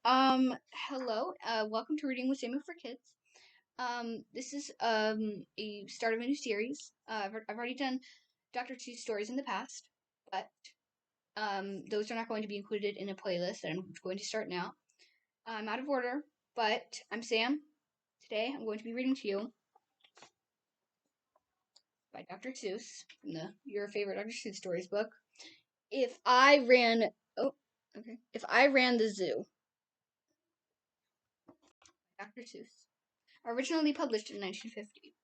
Hello. Welcome to Reading with Samuel for Kids. This is a start of a new series. I've already done Dr. Seuss stories in the past, but those are not going to be included in a playlist that I'm going to start now. I'm out of order, but I'm Sam. Today I'm going to be reading to you by Dr. Seuss from your favorite Dr. Seuss stories book. If I ran, oh, okay. If I ran the zoo, Dr. Seuss, originally published in 1950.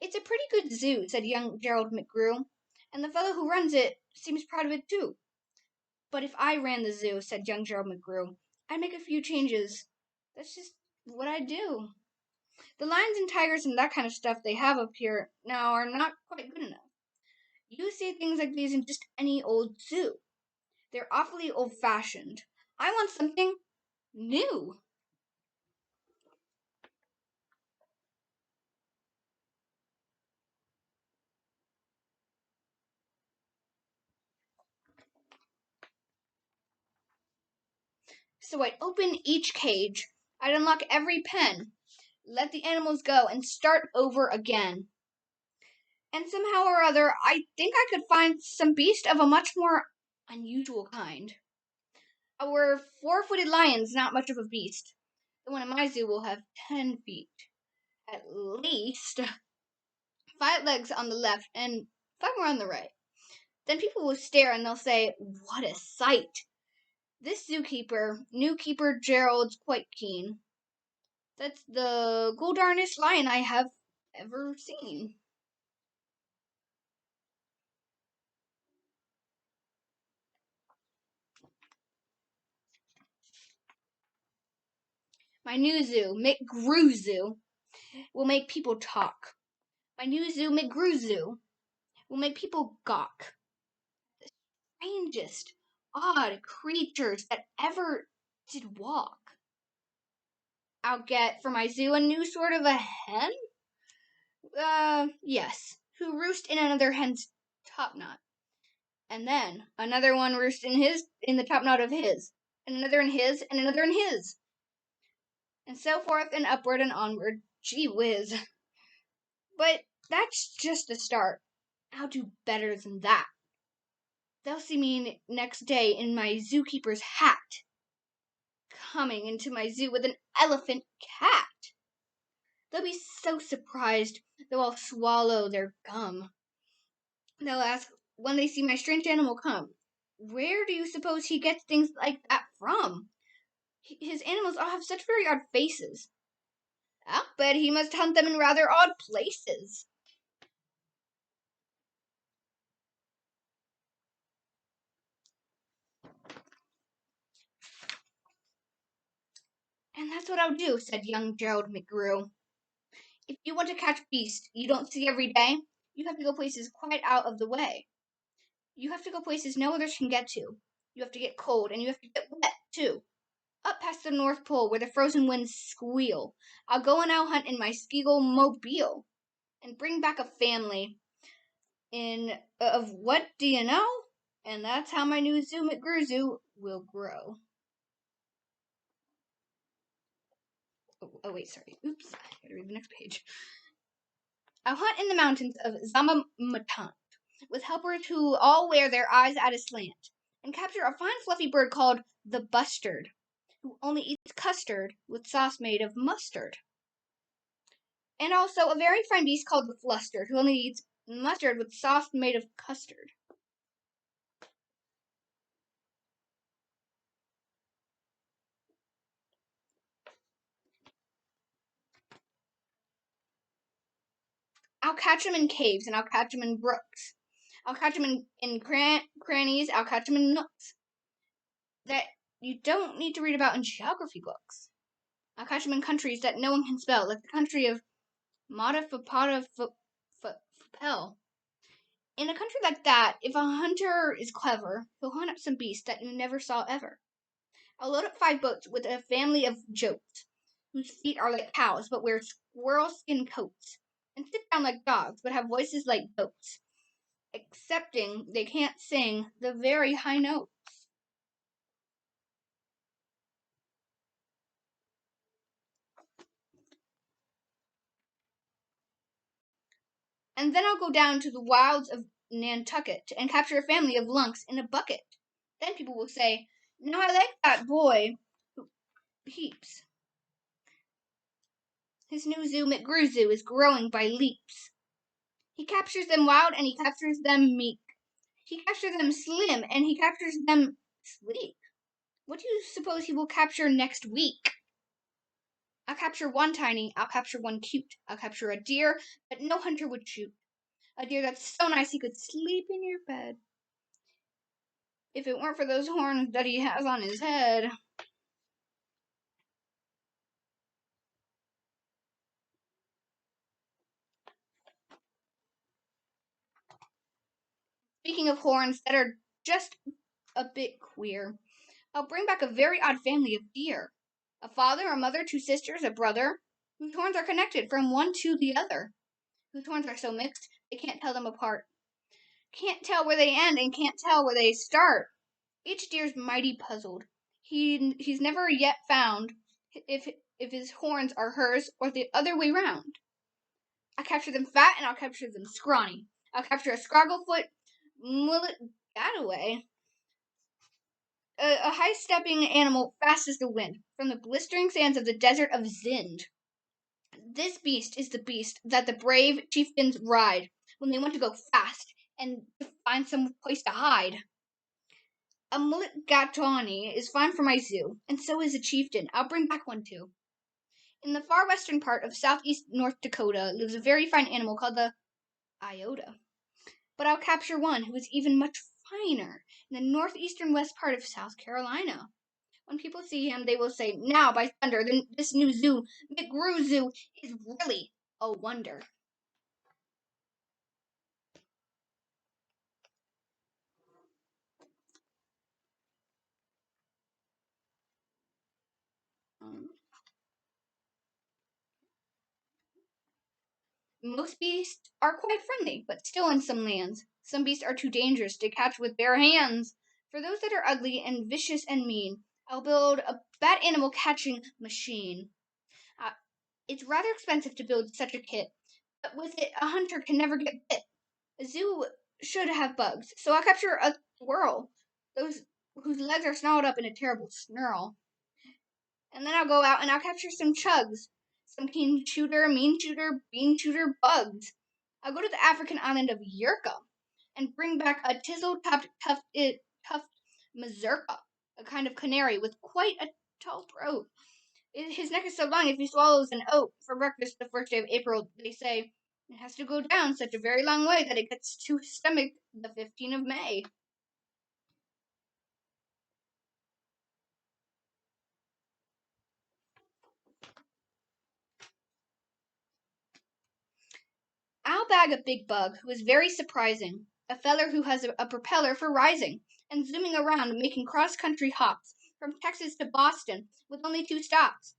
"It's a pretty good zoo," said young Gerald McGrew, "and the fellow who runs it seems proud of it, too." "But if I ran the zoo," said young Gerald McGrew, "I'd make a few changes. That's just what I'd do. The lions and tigers and that kind of stuff they have up here now are not quite good enough. You see things like these in just any old zoo. They're awfully old-fashioned. I want something new." So I'd open each cage, I'd unlock every pen, let the animals go, and start over again. And somehow or other, I think I could find some beast of a much more unusual kind. Our four-footed lion's not much of a beast. The one in my zoo will have 10 feet, at least, 5 legs on the left and 5 more on the right. Then people will stare and they'll say, "What a sight! This new keeper Gerald's quite keen. That's the goldarnest lion I have ever seen." My new zoo, McGrew Zoo, will make people talk. My new zoo, McGrew Zoo, will make people gawk. The strangest, odd creatures that ever did walk. I'll get for my zoo a new sort of a hen? Yes, who roost in another hen's top knot. And then another one roost in the top knot of his, and another in his, and another in his. And so forth and upward and onward. Gee whiz. But that's just the start. I'll do better than that. They'll see me next day in my zookeeper's hat, coming into my zoo with an elephant cat. They'll be so surprised they'll all swallow their gum. They'll ask when they see my strange animal come, "Where do you suppose he gets things like that from? His animals all have such very odd faces." "I'll bet he must hunt them in rather odd places." "And that's what I'll do," said young Gerald McGrew. "If you want to catch beasts you don't see every day, you have to go places quite out of the way. You have to go places no others can get to. You have to get cold, and you have to get wet, too. Up past the North Pole, where the frozen winds squeal. I'll go and I'll hunt in my Skeagle mobile, and bring back a family of what do you know? And that's how my new zoo McGrew Zoo will grow." Oh wait, sorry. Oops. I gotta read the next page. "I'll hunt in the mountains of Zamamatant, with helpers who all wear their eyes at a slant, and capture a fine fluffy bird called the bustard, who only eats custard with sauce made of mustard. And also a very fine beast called the flustered, who only eats mustard with sauce made of custard." "I'll catch 'em in caves, and I'll catch 'em in brooks. I'll catch 'em in crannies, I'll catch 'em in nooks that you don't need to read about in geography books. I'll catch 'em in countries that no one can spell, like the country of Matafapel. In a country like that, if a hunter is clever, he'll hunt up some beast that you never saw ever. I'll load up 5 boats with a family of jotes, whose feet are like cows, but wear squirrel skin coats, and sit down like dogs, but have voices like goats, excepting they can't sing the very high notes." And then I'll go down to the wilds of Nantucket and capture a family of lunks in a bucket. Then people will say, "Now I like that boy who peeps. His new zoo, McGrew is growing by leaps. He captures them wild and he captures them meek. He captures them slim and he captures them sleek. What do you suppose he will capture next week? I'll capture one tiny, I'll capture one cute, I'll capture a deer that no hunter would shoot. A deer that's so nice he could sleep in your bed. If it weren't for those horns that he has on his head." Speaking of horns that are just a bit queer, I'll bring back a very odd family of deer. A father, a mother, two sisters, a brother, whose horns are connected from one to the other, whose horns are so mixed they can't tell them apart. Can't tell where they end and can't tell where they start. Each deer's mighty puzzled. He's never yet found if his horns are hers or the other way round. I'll capture them fat and I'll capture them scrawny. I'll capture a scragglefoot mullet gadaway, a high-stepping animal fast as the wind, from the blistering sands of the desert of Zend. This beast is the beast that the brave chieftains ride when they want to go fast and to find some place to hide. A mulligatawny is fine for my zoo, and so is a chieftain. I'll bring back one too. In the far western part of southeast North Dakota lives a very fine animal called the iota. But I'll capture one who is even much finer in the northeastern west part of South Carolina. When people see him, they will say, "Now, by thunder, this new zoo, McGrew Zoo, is really a wonder." Um, Most beasts are quite friendly, but still in some lands. Some beasts are too dangerous to catch with bare hands. For those that are ugly and vicious and mean, I'll build a bad animal catching machine. Uh, it's rather expensive to build such a kit, but with it, a hunter can never get bit. A zoo should have bugs, so I'll capture a squirrel, those whose legs are snarled up in a terrible snarl. And then I'll go out and I'll capture some chugs, some keen shooter, mean shooter, bean shooter bugs. I'll go to the African island of Yurka and bring back a tuft mazurka, a kind of canary with quite a tall throat. His neck is so long if he swallows an oat for breakfast the first day of April, they say it has to go down such a very long way that it gets to his stomach the 15th of May. I'll bag a big bug who is very surprising, a feller who has a propeller for rising, and zooming around making cross-country hops from Texas to Boston with only 2 stops.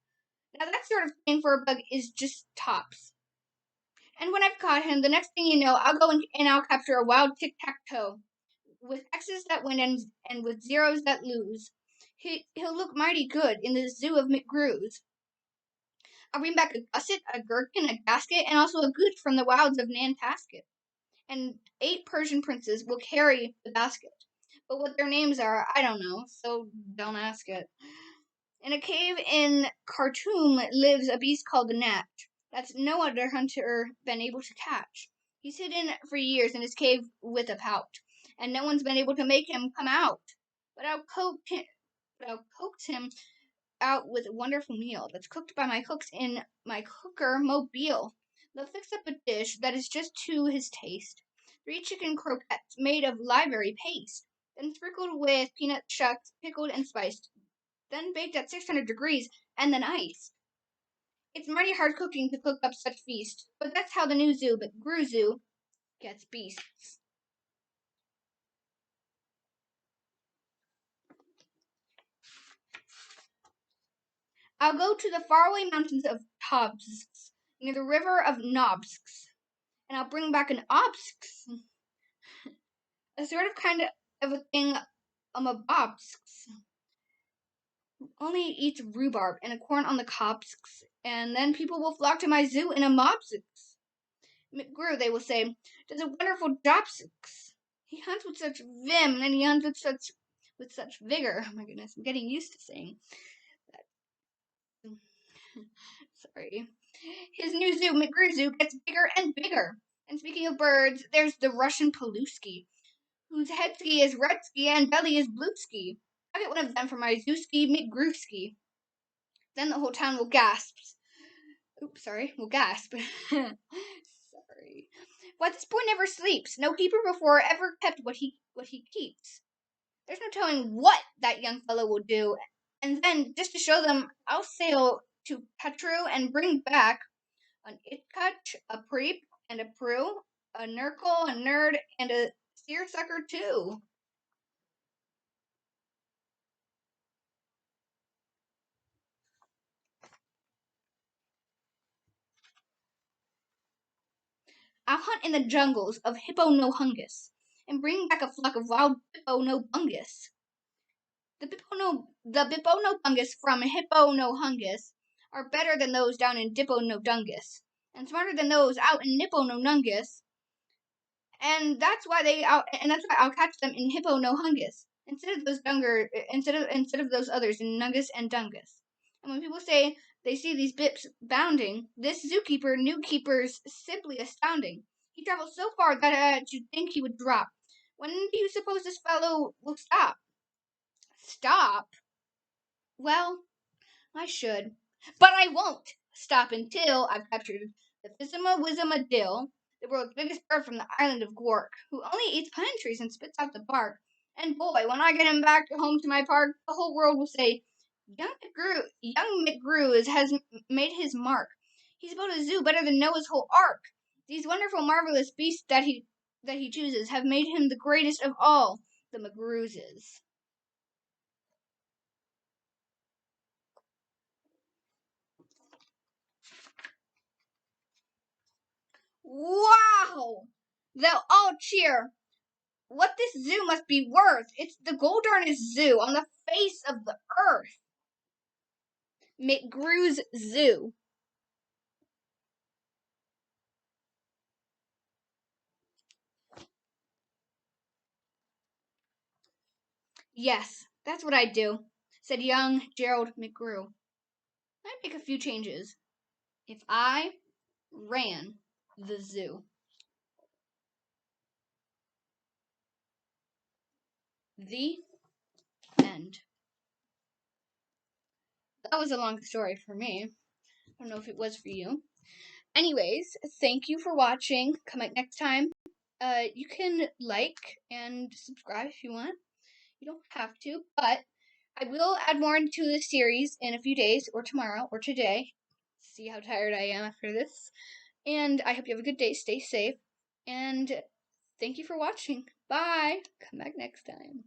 Now that sort of thing for a bug is just tops. And when I've caught him, the next thing you know, I'll go and I'll capture a wild tic-tac-toe with X's that win and with zeros that lose. He'll look mighty good in the zoo of McGrew's. I'll bring back a gusset, a gherkin, a gasket, and also a goose from the wilds of Nantasket. And 8 Persian princes will carry the basket. But what their names are, I don't know, so don't ask it. In a cave in Khartoum lives a beast called the Natch. That's no other hunter been able to catch. He's hidden for years in his cave with a pout, and no one's been able to make him come out. But I'll coax him out with a wonderful meal that's cooked by my cooks in my cooker mobile. They'll fix up a dish that is just to his taste. 3 chicken croquettes made of library paste, then sprinkled with peanut shucks, pickled and spiced, then baked at 600 degrees, and then iced. It's mighty hard cooking to cook up such feast, but that's how the new zoo, but Gru Zoo, gets beasts. I'll go to the faraway mountains of Tobsk, near the river of Nobsk, and I'll bring back an Obsk, a sort of kind of a thing, a Bobsk. Only eats rhubarb and a corn on the cobs, and then people will flock to my zoo in a mobsix. McGrew, they will say, does a wonderful job. He hunts with such vim, and he hunts with such vigor. Oh my goodness, I'm getting used to saying that. Sorry. His new zoo, McGrew Zoo, gets bigger and bigger. And speaking of birds, there's the Russian Paluski, whose head ski is red ski and belly is blue ski. I'll get one of them for my Zooski McGrewski. Then the whole town will gasp. Oops, sorry, will gasp. Sorry. Why, this boy never sleeps. No keeper before ever kept what he keeps. There's no telling what that young fellow will do. And then, just to show them, I'll sail to Petru and bring back an Itkach, a Preep, and a Prue, a Nurgle, a Nerd, and a Seersucker too. I'll hunt in the jungles of Hippo no Hungus, and bring back a flock of wild Bippo no Bungus. The Bippo no Bungus from Hippo no Hungus are better than those down in Dippo no Dungus, and smarter than those out in Nippo no Nungus. And that's why I'll catch them in Hippo no Hungus instead of those others in Nungus and Dungus. And when people say they see these bips bounding, this zookeeper, new keeper's simply astounding. He travels so far that you'd think he would drop. When do you suppose this fellow will stop? Stop? Well, I should. But I won't stop until I've captured the Physima Wizima Dill, the world's biggest bird from the island of Gwark, who only eats pine trees and spits out the bark. And boy, when I get him back home to my park, the whole world will say, young McGrew has made his mark. He's built a zoo better than Noah's whole ark. These wonderful, marvelous beasts that he chooses have made him the greatest of all the McGrewses. Wow! They'll all cheer. What this zoo must be worth. It's the goldarnest zoo on the face of the earth. McGrew's Zoo. Yes, that's what I'd do, said young Gerald McGrew. I'd make a few changes if I ran the zoo. The end. That was a long story for me. I don't know if it was for you. Anyways, thank you for watching. Come back next time. You can like and subscribe if you want. You don't have to, but I will add more into the series in a few days, or tomorrow, or today. See how tired I am after this. And I hope you have a good day. Stay safe. And thank you for watching. Bye. Come back next time.